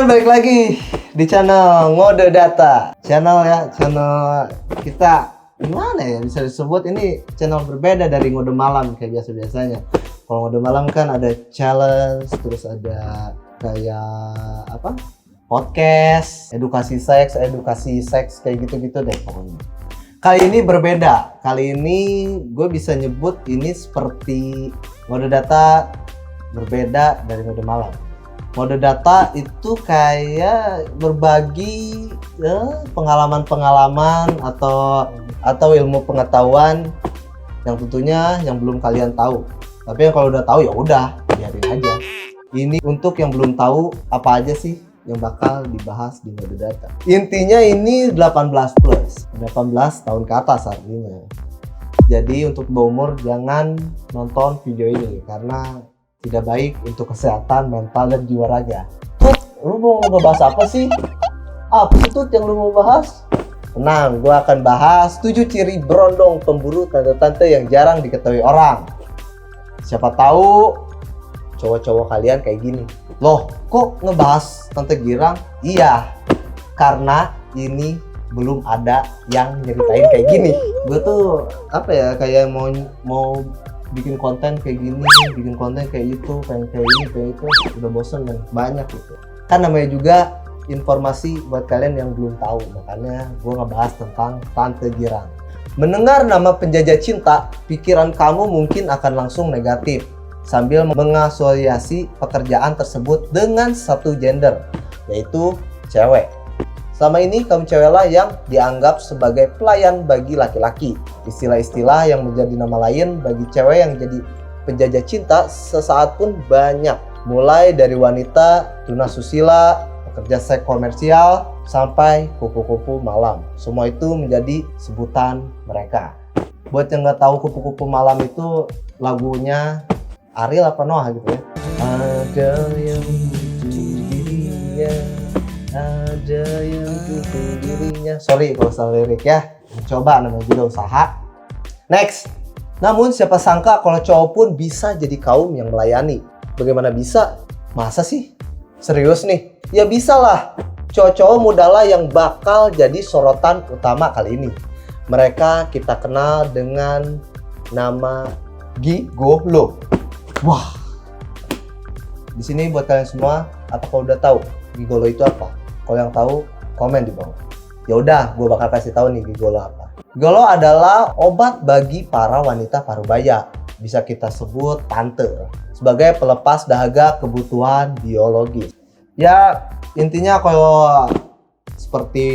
balik lagi di channel Ngode Data. Channel kita gimana ya bisa disebut ini channel berbeda dari Ngode Malam kayak biasanya. Kalau Ngode Malam kan ada challenge, terus ada kayak apa? Podcast, edukasi seks kayak gitu-gitu deh pokoknya. Kali ini berbeda. Kali ini gue bisa nyebut ini seperti Ngode Data berbeda dari Ngode Malam. Ngode Data itu kayak berbagi pengalaman-pengalaman atau ilmu pengetahuan yang tentunya yang belum kalian tahu. Tapi yang kalau udah tahu ya udah, biarin aja. Ini untuk yang belum tahu apa aja sih yang bakal dibahas di Ngode Data. Intinya ini 18 plus, 18 tahun ke atas artinya. Jadi untuk bawah umur jangan nonton video ini karena tidak baik untuk kesehatan mental dan jiwa raga. Tut, lu mau ngebahas apa sih? Apa sih Tut yang lu mau bahas? Tenang, gue akan bahas 7 ciri berondong pemburu tante-tante yang jarang diketahui orang. Siapa tahu cowok-cowok kalian kayak gini. Loh, kok ngebahas tante girang? Iya, karena ini belum ada yang nyeritain kayak gini. Gue tuh apa ya, kayak mau bikin konten kayak gini, bikin konten kayak itu, pengen kayak ini, kayak itu, udah bosen dan banyak gitu. Kan namanya juga informasi buat kalian yang belum tahu, makanya gue ngebahas tentang tante girang. Mendengar nama penjajah cinta, pikiran kamu mungkin akan langsung negatif, sambil mengasosiasi pekerjaan tersebut dengan satu gender, yaitu cewek. Selama ini kaum ceweklah yang dianggap sebagai pelayan bagi laki-laki. Istilah-istilah yang menjadi nama lain bagi cewek yang jadi penjajah cinta sesaat pun banyak. Mulai dari wanita, tunasusila, pekerja seks komersial, sampai kupu-kupu malam. Semua itu menjadi sebutan mereka. Buat yang nggak tahu kupu-kupu malam itu lagunya Ariel apa Noah gitu ya. Ada yang butuh dirinya, ada yang butuh dirinya. Sorry kalau salah lirik ya. Coba namanya juga usaha. Next. Namun siapa sangka kalau cowok pun bisa jadi kaum yang melayani. Bagaimana bisa? Masa sih? Serius nih? Ya bisa lah. Cowok-cowok mudalah yang bakal jadi sorotan utama kali ini. Mereka kita kenal dengan nama gigolo. Wah. Di sini buat kalian semua, apakah udah tahu gigolo itu apa? Kalau yang tahu, komen di bawah. Ya udah, gue bakal kasih tahu nih gigolo apa. Gigolo adalah obat bagi para wanita parubaya. Bisa kita sebut tante. Sebagai pelepas dahaga kebutuhan biologis. Ya, intinya kalau seperti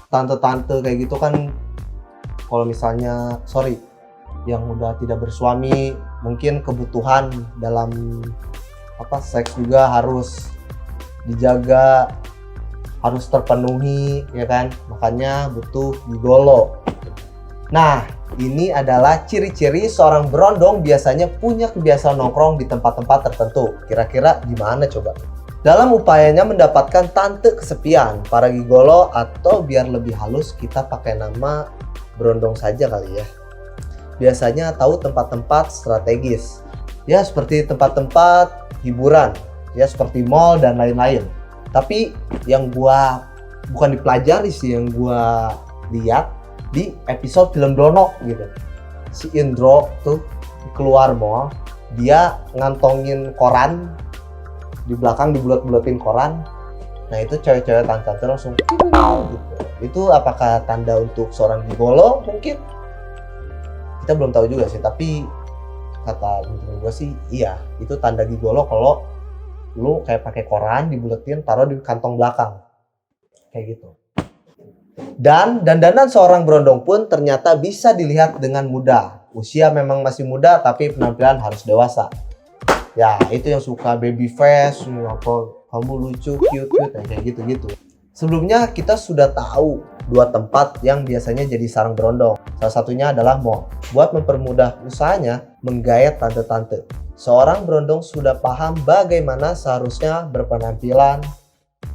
tante-tante kayak gitu kan, kalau misalnya, yang udah tidak bersuami, mungkin kebutuhan dalam seks juga harus dijaga, harus terpenuhi, ya kan? Makanya butuh gigolo. Nah, ini adalah ciri-ciri seorang berondong biasanya punya kebiasaan nongkrong di tempat-tempat tertentu. Kira-kira gimana coba? Dalam upayanya mendapatkan tante kesepian, para gigolo, atau biar lebih halus kita pakai nama berondong saja kali ya. Biasanya tahu tempat-tempat strategis. Ya, seperti tempat-tempat hiburan. Ya, seperti mall dan lain-lain. Tapi yang gua bukan dipelajari sih, yang gua lihat di episode film Dono gitu. Si Indro tuh keluar mall, dia ngantongin koran, di belakang dibulet-buletin koran. Nah itu cewek-cewek tante langsung gitu. Itu apakah tanda untuk seorang gigolo mungkin? Kita belum tahu juga sih, tapi kata temen gue sih iya, itu tanda gigolo kalau lu kayak pakai koran dibuletin taruh di kantong belakang kayak gitu. Dan dandanan seorang berondong pun ternyata bisa dilihat dengan mudah. Usia memang masih muda tapi penampilan harus dewasa. Ya itu yang suka baby face, kamu lucu, cute kayak gitu. Sebelumnya kita sudah tahu 2 tempat yang biasanya jadi sarang berondong. Salah satunya adalah mall. Buat mempermudah usahanya, menggayat tante-tante. Seorang berondong sudah paham bagaimana seharusnya berpenampilan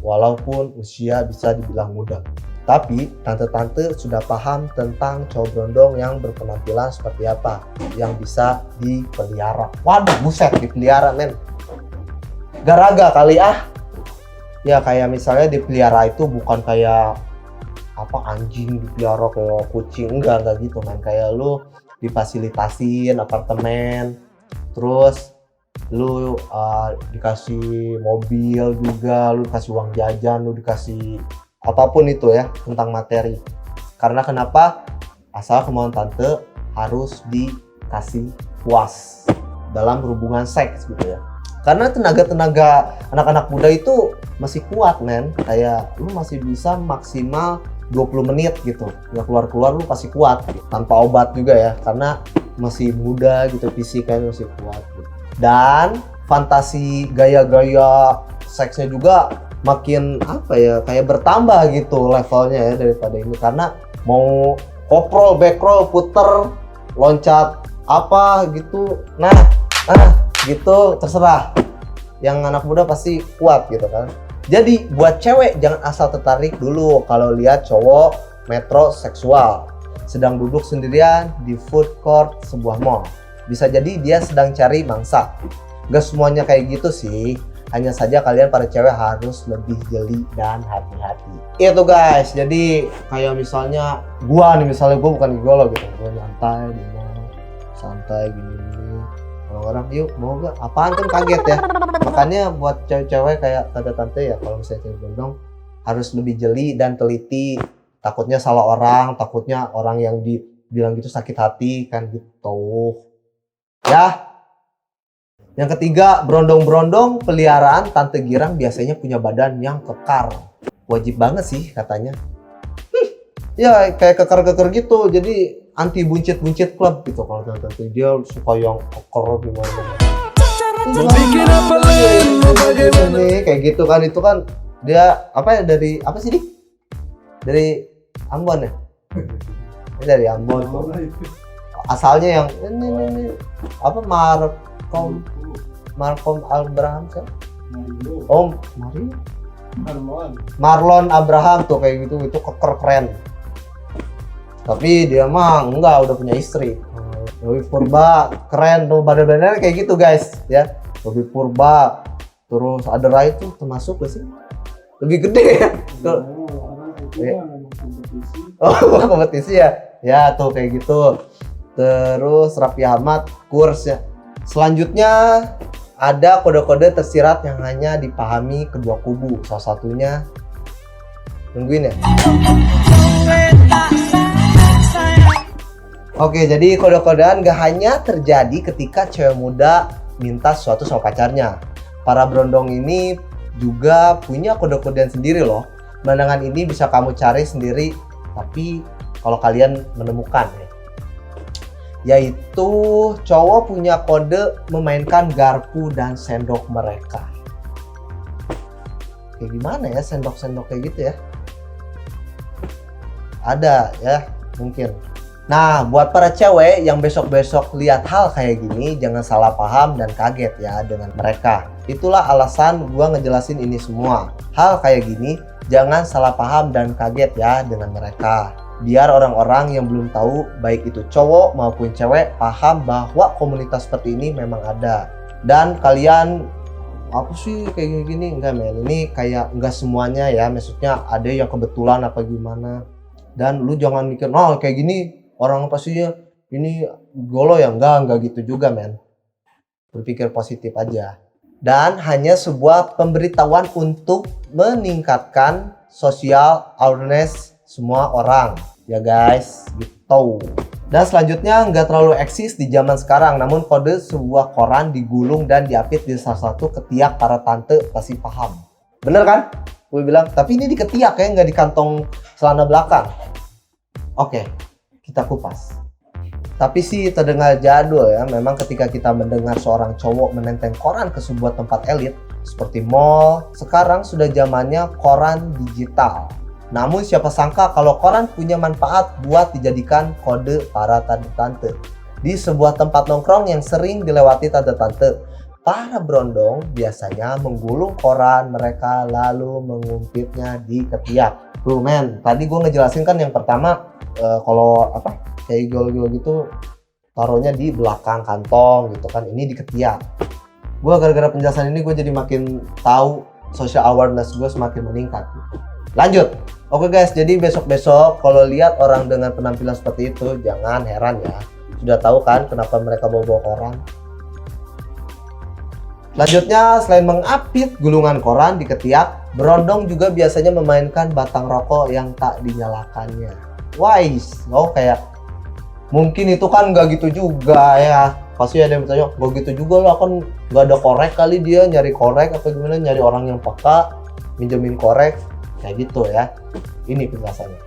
walaupun usia bisa dibilang muda. Tapi tante-tante sudah paham tentang cowok berondong yang berpenampilan seperti apa, yang bisa dipelihara. Waduh, buset, dipelihara men. Garaga kali ah. Ya kayak misalnya dipelihara itu bukan kayak apa anjing dipelihara kayak kucing, enggak gitu man. Kayak lu difasilitasin apartemen, terus lu dikasih mobil juga, lu dikasih uang jajan, lu dikasih apapun itu ya tentang materi. Karena kenapa? Asal kemauan tante harus dikasih puas dalam hubungan seks gitu ya. Karena tenaga anak-anak muda itu masih kuat men, kayak lu masih bisa maksimal 20 menit gitu, nggak keluar-keluar lu pasti kuat gitu. Tanpa obat juga ya, karena masih muda gitu, fisiknya masih kuat gitu. Dan fantasi gaya-gaya seksnya juga makin apa ya, kayak bertambah gitu levelnya ya daripada ini. Karena mau koprol, backroll, puter, loncat apa gitu, nah gitu terserah. Yang anak muda pasti kuat gitu kan. Jadi buat cewek jangan asal tertarik dulu kalau lihat cowok metroseksual sedang duduk sendirian di food court sebuah mall. Bisa jadi dia sedang cari mangsa. Gak semuanya kayak gitu sih. Hanya saja kalian para cewek harus lebih jeli dan hati-hati. Itu guys. Jadi kayak misalnya gua bukan gigolo gitu. Gua nyantai di mall, santai gini-gini. Orang yuk mau gak? Apaan kan kaget ya. Makanya buat cewek-cewek kayak tante-tante ya, kalau misalnya cewek gondong harus lebih jeli dan teliti. Takutnya salah orang, takutnya orang yang dibilang gitu sakit hati kan gitu. Ya. Yang ketiga, berondong-berondong peliharaan tante girang biasanya punya badan yang kekar. Wajib banget sih katanya. Ya kayak kekar-kekar gitu, jadi anti buncit-buncit club gitu. Kalau tante dia suka yang kekar gimana. Bikin apa Nih kayak gitu kan, itu kan dia apa ya, dari apa sih nih? Dari Ambon ya? Ini dari Ambon. Asalnya yang ini apa Markom Abraham kan? Oh, Marlon Abraham tuh kayak gitu, itu keker keren. Tapi dia mah enggak, udah punya istri. Robi Purba keren tuh, badan-badannya kayak gitu guys ya. Robi Purba, terus ada Rai tuh termasuk gak sih? Lebih gede ya. Oh kompetisi ya. Ya tuh kayak gitu. Terus Raffi Ahmad kurs ya. Selanjutnya ada kode-kode tersirat yang hanya dipahami kedua kubu. Salah satunya nungguin ya. Oke, jadi kode-kodean gak hanya terjadi ketika cewek muda minta sesuatu sama pacarnya. Para berondong ini juga punya kode-kodean sendiri loh. Pandangan ini bisa kamu cari sendiri, tapi kalau kalian menemukan ya. Yaitu cowok punya kode memainkan garpu dan sendok mereka. Kayak gimana ya sendok-sendok kayak gitu ya? Ada ya, mungkin. Nah, buat para cewek yang besok-besok lihat hal kayak gini, jangan salah paham dan kaget ya dengan mereka. Itulah alasan gua ngejelasin ini semua. Hal kayak gini, jangan salah paham dan kaget ya dengan mereka. Biar orang-orang yang belum tahu, baik itu cowok maupun cewek, paham bahwa komunitas seperti ini memang ada. Dan kalian, apa sih kayak gini? Enggak men, ini kayak enggak semuanya ya. Maksudnya ada yang kebetulan apa gimana. Dan lu jangan mikir, nah kayak gini orang pastinya ini golo ya, enggak gitu juga men. Berpikir positif aja. Dan hanya sebuah pemberitahuan untuk meningkatkan social awareness semua orang ya guys gitu. Dan selanjutnya nggak terlalu eksis di zaman sekarang, namun kode sebuah koran digulung dan diapit di salah satu ketiak para tante pasti paham. Bener kan? Gue bilang, tapi ini di ketiak ya, nggak di kantong celana belakang. Oke. Kita kupas. Tapi sih terdengar jadul ya. Memang ketika kita mendengar seorang cowok menenteng koran ke sebuah tempat elit seperti mall, sekarang sudah zamannya koran digital. Namun siapa sangka kalau koran punya manfaat buat dijadikan kode para tante-tante. Di sebuah tempat nongkrong yang sering dilewati tante-tante, para berondong biasanya menggulung koran mereka lalu mengumpitnya di ketiak. Tuh men, tadi gue ngejelasin kan yang pertama kalau apa kayak gol-gol gitu taruhnya di belakang kantong gitu kan, ini di ketiak. Gue gara-gara penjelasan ini gue jadi makin tahu social awareness gue semakin meningkat. Lanjut. Oke guys, jadi besok-besok kalau lihat orang dengan penampilan seperti itu, jangan heran ya. Sudah tahu kan kenapa mereka bawa-bawa koran? Selanjutnya, selain mengapit gulungan koran di ketiak, berondong juga biasanya memainkan batang rokok yang tak dinyalakannya. Wise, kayak mungkin itu kan nggak gitu juga ya. Pasti ada yang bertanya, nggak gitu juga lah, kan nggak ada korek kali, dia nyari korek atau gimana, nyari orang yang peka, minjemin korek. Kayak gitu ya. Ini penjelasannya.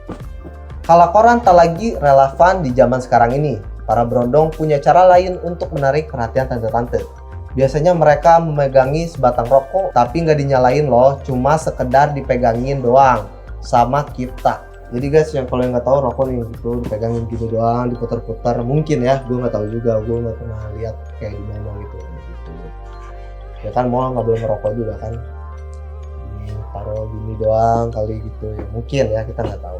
Kalau koran tak lagi relevan di zaman sekarang ini, para berondong punya cara lain untuk menarik perhatian tante-tante. Biasanya mereka memegangi sebatang rokok, tapi nggak dinyalain loh, cuma sekedar dipegangin doang sama kita. Jadi guys, yang kalau yang nggak tahu rokok nih gitu, dipegangin gitu doang, diputar-putar. Mungkin ya, gue nggak tahu juga, gue nggak pernah lihat kayak gimana gitu. Ya kan, mau nggak boleh merokok juga kan? Taruh gini doang kali gitu ya, mungkin ya, kita nggak tahu.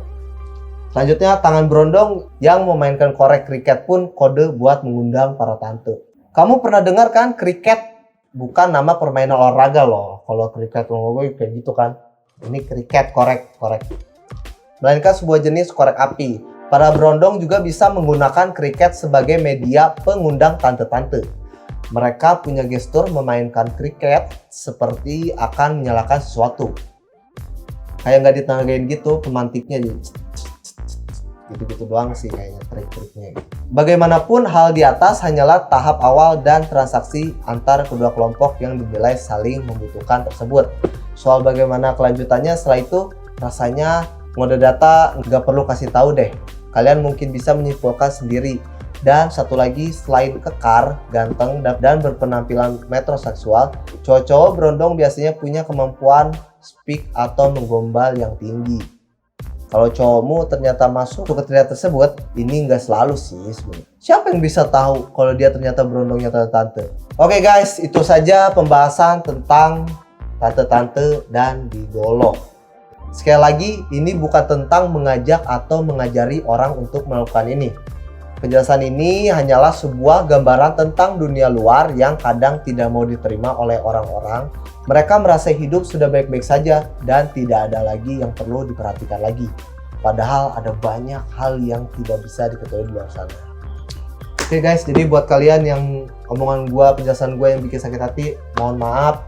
Selanjutnya, tangan berondong yang memainkan korek kriket pun kode buat mengundang para tante. Kamu pernah dengar kan, kriket bukan nama permainan olahraga loh. Kalau kriket gue kayak gitu kan, ini kriket korek, melainkan sebuah jenis korek api. Para berondong juga bisa menggunakan kriket sebagai media pengundang tante-tante. Mereka punya gestur memainkan kriket seperti akan menyalakan sesuatu. Kayak nggak ditanggain gitu, pemantiknya gitu-gitu doang sih kayaknya trik-triknya. Bagaimanapun, hal di atas hanyalah tahap awal dan transaksi antar kedua kelompok yang dinilai saling membutuhkan tersebut. Soal bagaimana kelanjutannya setelah itu, rasanya mode data nggak perlu kasih tahu deh. Kalian mungkin bisa menyimpulkan sendiri. Dan satu lagi, selain kekar, ganteng, dan berpenampilan metroseksual, cowok-cowok berondong biasanya punya kemampuan speak atau menggombal yang tinggi. Kalau cowokmu ternyata masuk ke kriteria tersebut, ini nggak selalu sih sebenarnya. Siapa yang bisa tahu kalau dia ternyata berondongnya tante-tante? Oke guys, itu saja pembahasan tentang tante-tante dan gigolo. Sekali lagi, ini bukan tentang mengajak atau mengajari orang untuk melakukan ini. Penjelasan ini hanyalah sebuah gambaran tentang dunia luar yang kadang tidak mau diterima oleh orang-orang. Mereka merasa hidup sudah baik-baik saja dan tidak ada lagi yang perlu diperhatikan lagi. Padahal ada banyak hal yang tidak bisa diketahui di luar sana. Oke guys, jadi buat kalian yang omongan gue, penjelasan gue yang bikin sakit hati, mohon maaf.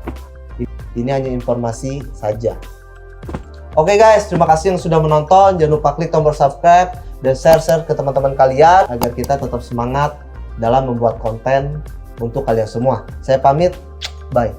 Ini hanya informasi saja. Oke guys, terima kasih yang sudah menonton. Jangan lupa klik tombol subscribe dan share ke teman-teman kalian agar kita tetap semangat dalam membuat konten untuk kalian semua. Saya pamit, bye.